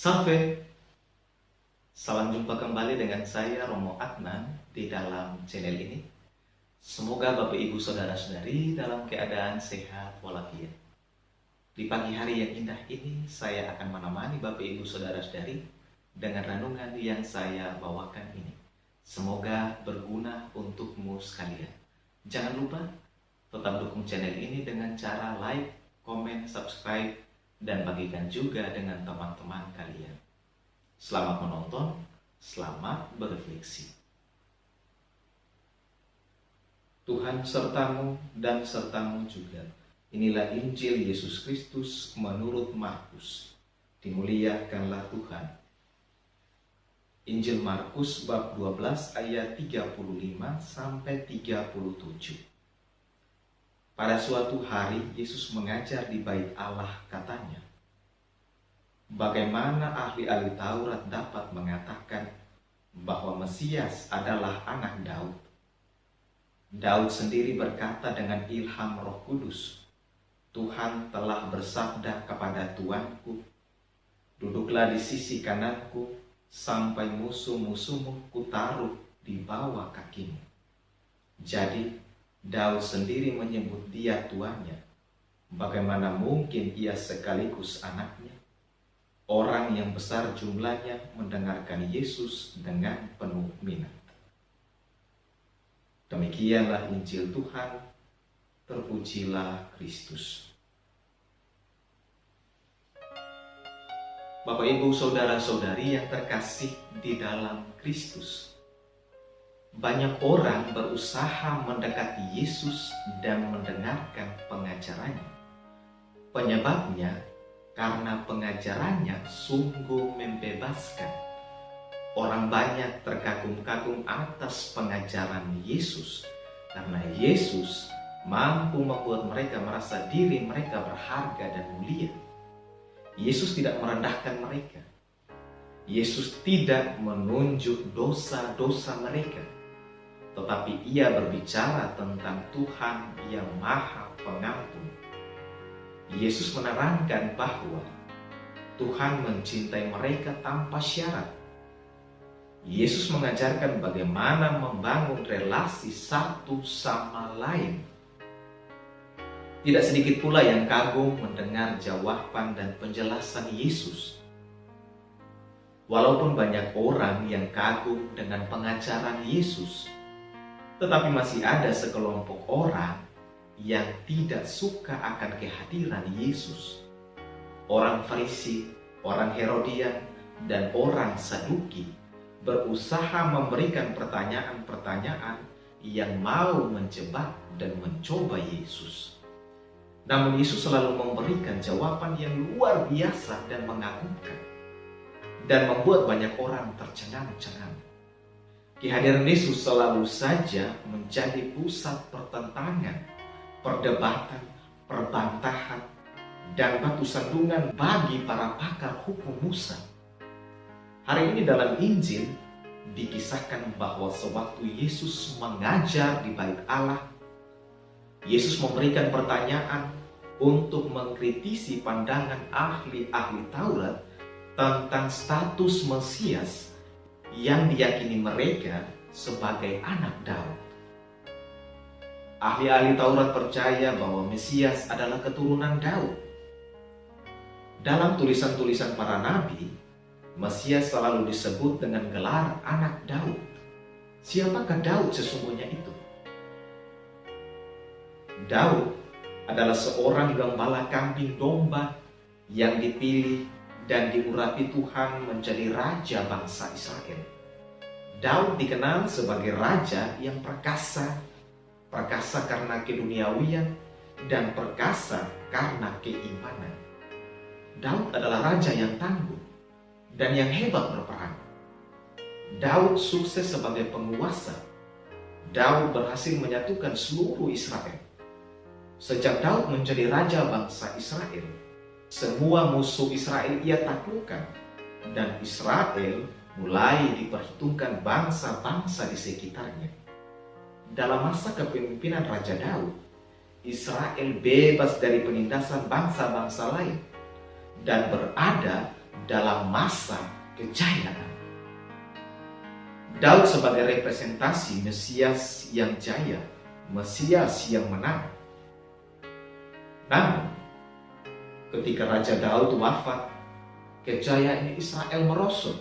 Salve, salam jumpa kembali dengan saya Romo Adnan di dalam channel ini. Semoga Bapak Ibu Saudara-saudari dalam keadaan sehat walafiat. Di pagi hari yang indah ini saya akan menemani Bapak Ibu Saudara-saudari dengan renungan yang saya bawakan ini. Semoga berguna untukmu sekalian. Jangan lupa tetap dukung channel ini dengan cara like, komen, subscribe, dan bagikan juga dengan teman-teman kalian. Selamat menonton, selamat berefleksi. Tuhan sertamu dan sertamu juga. Inilah Injil Yesus Kristus menurut Markus. Dimuliakanlah Tuhan. Injil Markus bab 12 ayat 35 sampai 37. Pada suatu hari Yesus mengajar di bait Allah, katanya, bagaimana ahli-ahli Taurat dapat mengatakan bahwa Mesias adalah anak Daud? Daud sendiri berkata dengan ilham Roh Kudus, Tuhan telah bersabda kepada Tuanku, duduklah di sisi kananku sampai musuh-musuhmu kutaruh di bawah kakimu. Jadi Daud sendiri menyebut dia tuannya. Bagaimana mungkin ia sekaligus anaknya? Orang yang besar jumlahnya mendengarkan Yesus dengan penuh minat. Demikianlah Injil Tuhan, terpujilah Kristus. Bapak Ibu Saudara-saudari yang terkasih di dalam Kristus, banyak orang berusaha mendekati Yesus dan mendengarkan pengajarannya. Penyebabnya karena pengajarannya sungguh membebaskan. Orang banyak terkagum-kagum atas pengajaran Yesus karena Yesus mampu membuat mereka merasa diri mereka berharga dan mulia. Yesus tidak merendahkan mereka. Yesus tidak menunjuk dosa-dosa mereka. Tetapi ia berbicara tentang Tuhan yang Maha Pengampun. Yesus menerangkan bahwa Tuhan mencintai mereka tanpa syarat. Yesus mengajarkan bagaimana membangun relasi satu sama lain. Tidak sedikit pula yang kagum mendengar jawaban dan penjelasan Yesus. Walaupun banyak orang yang kagum dengan pengajaran Yesus, tetapi masih ada sekelompok orang yang tidak suka akan kehadiran Yesus. Orang Farisi, orang Herodian, dan orang Saduki berusaha memberikan pertanyaan-pertanyaan yang mau menjebak dan mencoba Yesus. Namun Yesus selalu memberikan jawaban yang luar biasa dan mengagumkan, dan membuat banyak orang tercengang-cengang. Kehadiran Yesus selalu saja menjadi pusat pertentangan, perdebatan, perbantahan, dan batu sandungan bagi para pakar hukum Musa. Hari ini dalam Injil dikisahkan bahwa sewaktu Yesus mengajar di bait Allah, Yesus memberikan pertanyaan untuk mengkritisi pandangan ahli-ahli Taurat tentang status Mesias yang diyakini mereka sebagai anak Daud. Ahli-ahli Taurat percaya bahwa Mesias adalah keturunan Daud. Dalam tulisan-tulisan para nabi, Mesias selalu disebut dengan gelar anak Daud. Siapakah Daud sesungguhnya itu? Daud adalah seorang gembala kambing domba yang dipilih dan diurapi Tuhan menjadi raja bangsa Israel. Daud dikenal sebagai raja yang perkasa, perkasa karena keduniawian dan perkasa karena keimanan. Daud adalah raja yang tangguh dan yang hebat berperang. Daud sukses sebagai penguasa. Daud berhasil menyatukan seluruh Israel. Sejak Daud menjadi raja bangsa Israel, semua musuh Israel ia taklukkan, dan Israel mulai diperhitungkan bangsa-bangsa di sekitarnya. Dalam masa kepemimpinan Raja Daud, Israel bebas dari penindasan bangsa-bangsa lain dan berada dalam masa kejayaan. Daud sebagai representasi Mesias yang jaya, Mesias yang menang. Namun, ketika Raja Daud wafat, kejayaan Israel merosot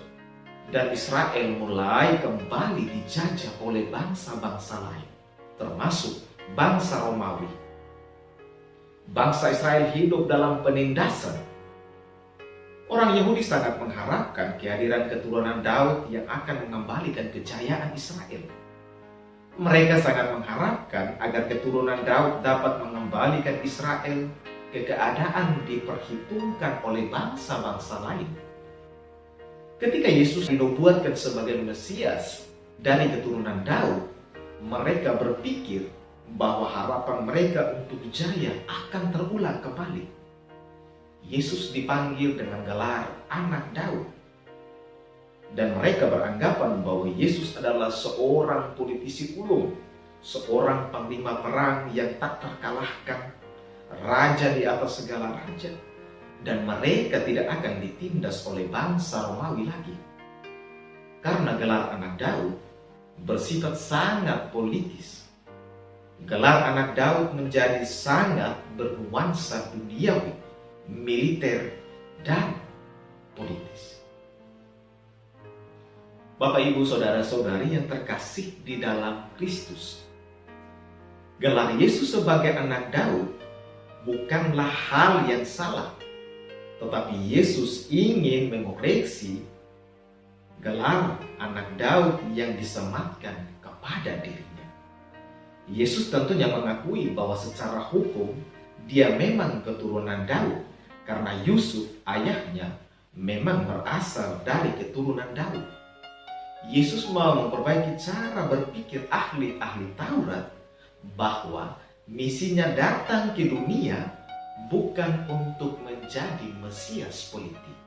dan Israel mulai kembali dijajah oleh bangsa-bangsa lain, termasuk bangsa Romawi. Bangsa Israel hidup dalam penindasan. Orang Yahudi sangat mengharapkan kehadiran keturunan Daud yang akan mengembalikan kejayaan Israel. Mereka sangat mengharapkan agar keturunan Daud dapat mengembalikan Israel ke keadaan diperhitungkan oleh bangsa-bangsa lain. Ketika Yesus dinubuatkan sebagai Mesias dari keturunan Daud, mereka berpikir bahwa harapan mereka untuk jaya akan terulang kembali. Yesus dipanggil dengan gelar Anak Daud. Dan mereka beranggapan bahwa Yesus adalah seorang politisi ulung, seorang panglima perang yang tak terkalahkan, raja di atas segala raja, dan mereka tidak akan ditindas oleh bangsa Romawi lagi. Karena gelar Anak Daud bersifat sangat politis. Gelar Anak Daud menjadi sangat bernuansa duniawi, militer, dan politis. Bapak, Ibu, Saudara-saudari yang terkasih di dalam Kristus, gelar Yesus sebagai Anak Daud bukanlah hal yang salah, tetapi Yesus ingin mengoreksi gelar Anak Daud yang disematkan kepada dirinya. Yesus tentunya mengakui bahwa secara hukum dia memang keturunan Daud, karena Yusuf ayahnya memang berasal dari keturunan Daud. Yesus mau memperbaiki cara berpikir ahli-ahli Taurat bahwa misinya datang ke dunia bukan untuk menjadi Mesias politik.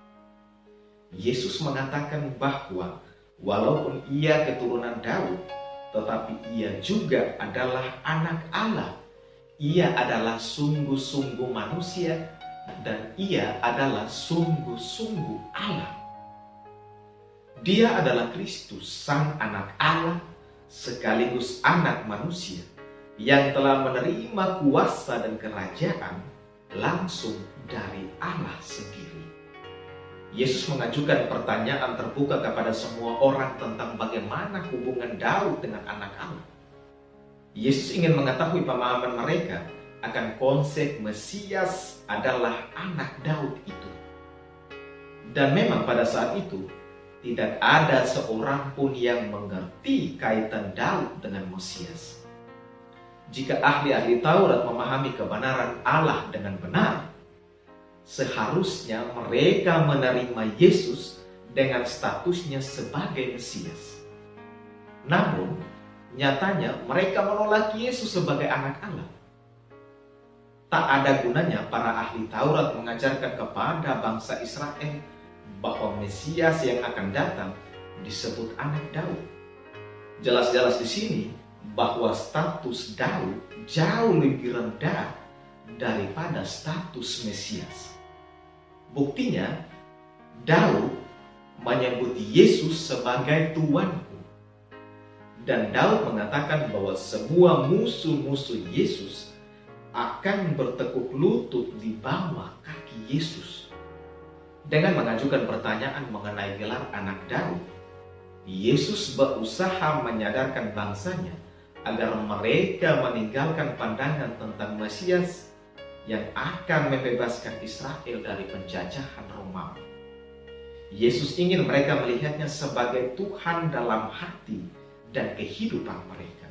Yesus mengatakan bahwa walaupun ia keturunan Daud, tetapi ia juga adalah Anak Allah. Ia adalah sungguh-sungguh manusia dan ia adalah sungguh-sungguh Allah. Dia adalah Kristus, Sang Anak Allah, sekaligus anak manusia, yang telah menerima kuasa dan kerajaan langsung dari Allah sendiri. Yesus mengajukan pertanyaan terbuka kepada semua orang tentang bagaimana hubungan Daud dengan Anak Allah. Yesus ingin mengetahui pemahaman mereka akan konsep Mesias adalah Anak Daud itu. Dan memang pada saat itu tidak ada seorang pun yang mengerti kaitan Daud dengan Mesias. Jika ahli-ahli Taurat memahami kebenaran Allah dengan benar, seharusnya mereka menerima Yesus dengan statusnya sebagai Mesias. Namun, nyatanya mereka menolak Yesus sebagai Anak Allah. Tak ada gunanya para ahli Taurat mengajarkan kepada bangsa Israel bahwa Mesias yang akan datang disebut Anak Daud. Jelas-jelas di sini bahwa status Daud jauh lebih rendah daripada status Mesias. Buktinya, Daud menyebut Yesus sebagai Tuanku. Dan Daud mengatakan bahwa semua musuh-musuh Yesus akan bertekuk lutut di bawah kaki Yesus. Dengan mengajukan pertanyaan mengenai gelar Anak Daud, Yesus berusaha menyadarkan bangsanya agar mereka meninggalkan pandangan tentang Mesias yang akan membebaskan Israel dari penjajahan Romawi. Yesus ingin mereka melihatnya sebagai Tuhan dalam hati dan kehidupan mereka.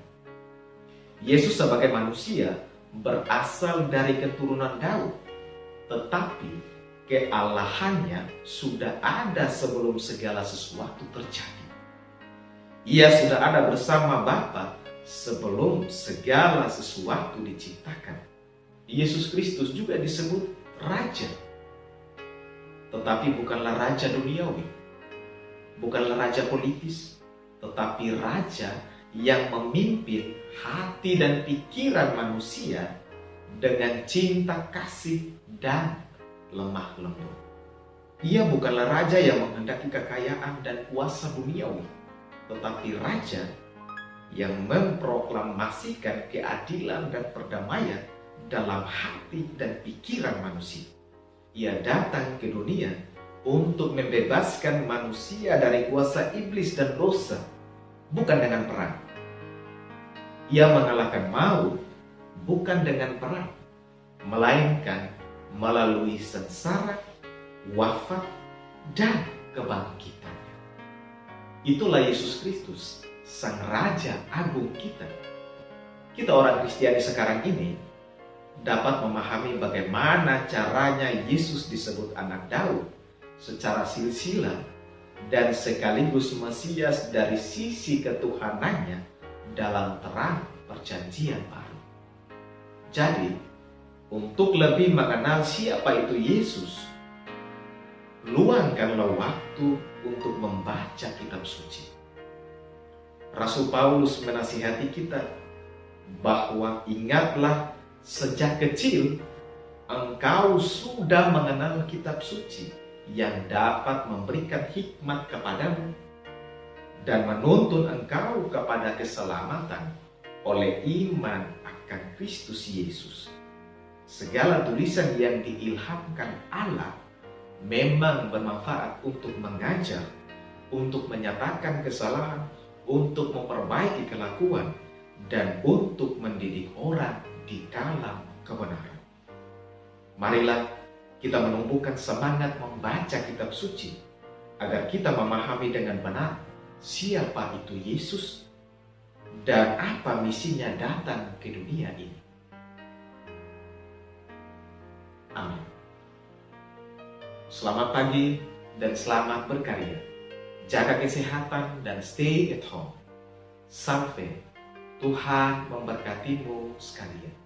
Yesus sebagai manusia berasal dari keturunan Daud, tetapi kealahannya sudah ada sebelum segala sesuatu terjadi. Ia sudah ada bersama Bapa sebelum segala sesuatu diciptakan. Yesus Kristus juga disebut Raja, tetapi bukanlah Raja duniawi, bukanlah Raja politis, tetapi Raja yang memimpin hati dan pikiran manusia dengan cinta kasih dan lemah lembut. Ia bukanlah raja yang menghendaki kekayaan dan kuasa duniawi, tetapi raja yang memproklamasikan keadilan dan perdamaian dalam hati dan pikiran manusia. Ia datang ke dunia untuk membebaskan manusia dari kuasa iblis dan dosa, bukan dengan perang. Ia mengalahkan maut bukan dengan perang, melainkan melalui sengsara, wafat, dan kebangkitannya. Itulah Yesus Kristus, Sang Raja Agung kita. Kita orang Kristiani sekarang ini dapat memahami bagaimana caranya Yesus disebut anak Daud secara silsilah dan sekaligus Mesias dari sisi ketuhanannya dalam terang perjanjian baru. Jadi, untuk lebih mengenal siapa itu Yesus, luangkanlah waktu untuk membaca kitab suci. Rasul Paulus menasihati kita bahwa ingatlah sejak kecil engkau sudah mengenal kitab suci yang dapat memberikan hikmat kepadamu dan menuntun engkau kepada keselamatan oleh iman akan Kristus Yesus. Segala tulisan yang diilhamkan Allah memang bermanfaat untuk mengajar, untuk menyatakan kesalahan, untuk memperbaiki kelakuan, dan untuk mendidik orang di dalam kebenaran. Marilah kita menumbuhkan semangat membaca kitab suci agar kita memahami dengan benar siapa itu Yesus dan apa misinya datang ke dunia ini. Amin. Selamat pagi dan selamat berkarya. Jaga kesehatan dan stay at home. Sampai Tuhan memberkatimu sekalian.